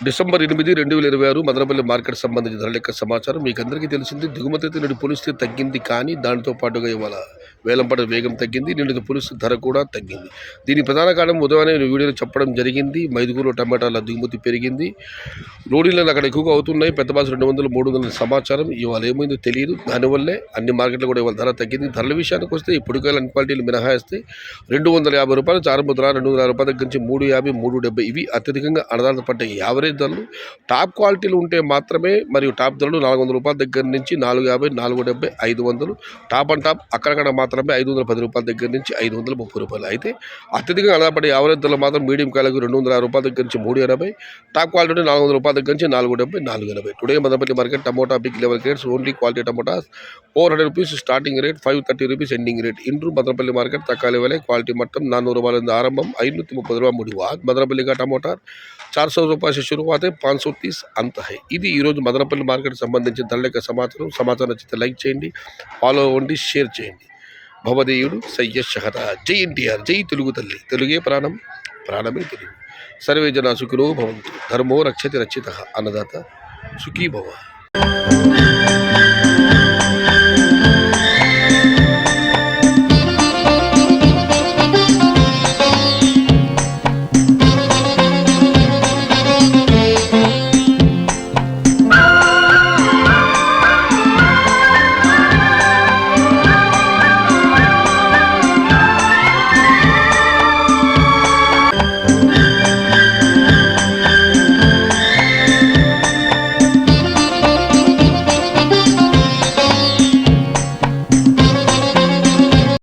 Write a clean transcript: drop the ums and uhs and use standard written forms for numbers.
December 8, 2026 Madanapalle market సంబంధించిన ధరల యొక్క సమాచారం మీకు అందరికీ తెలిసింది. దిగుమతి నేడు పోలిస్తే తగ్గింది, కానీ దానితో పాటుగా ఇవాళ వేలంపాట వేగం తగ్గింది. నిన్నటి పోలిస్తే ధర కూడా తగ్గింది. దీని ప్రధాన కారణం ఉదయాన్నే నేను వీడియోలో చెప్పడం జరిగింది. మైదుగురు టమాటాల దిగుమతి పెరిగింది. లోడీలను అక్కడ ఎక్కువగా అవుతున్నాయి. పెద్ద బాసు 200, 300 సమాచారం. ఇవాళ ఏమైందో తెలియదు. దానివల్లే అన్ని మార్కెట్లు కూడా ఇవాళ ధర తగ్గింది. ధరల విషయానికి వస్తే ఇప్పటికైనా అన్ని క్వాలిటీలు మినహాయిస్తే ₹250 ఆరంభ ధర, ₹250 దగ్గర నుంచి ₹350, ₹370 ఇవి అత్యధికంగా అన్నదాన పడ్డ యావరేజ్ ధరలు. టాప్ క్వాలిటీలు ఉంటే మాత్రమే మరియు టాప్ ధరలు ₹400 దగ్గర నుంచి ₹450, ₹470, ₹500. టాప్ అండ్ టాప్ అక్కడక్కడ మాత్రమే ₹510 దగ్గర నుంచి ₹530. అయితే అత్యధికంగా ఆధారపడే యావరేజ్ ధరలు మాత్రం మీడియం కాయలకు ₹260 దగ్గర నుంచి ₹380. టాప్ క్వాలిటీ ₹400 దగ్గర నుంచి ₹470, ₹480. Today Madanapalle market tomato big level rates only quality tomatoes ₹400 starting rate, ₹530 ending rate. Into Madanapalle market తక్కువ లెవెల్ క్వాలిటీ మొత్తం ₹400 ఆరంభం, ₹530 मुड़ी हुआ। मदनपल्ली का टमाटर ₹400 से शुरू हुआ थे, 530 अंत है। ఇది ఈరోజు మదనపల్లి మార్కెట్ సంబంధించిన ధరల యొక్క సమాచారం నచ్చితే లైక్ చేయండి, ఫాలో అవ్వండి, షేర్ చేయండి. భవదేయుడు సయ్యద్ షహదా. జై ఎన్టీఆర్, జై తెలుగు తల్లి. తెలుగే ప్రాణం, ప్రాణమే తెలుగు. సర్వే జనా సుఖినో భవంతు. ధర్మో రక్షతి రక్షితః. అన్నదాత సుఖీ భవ.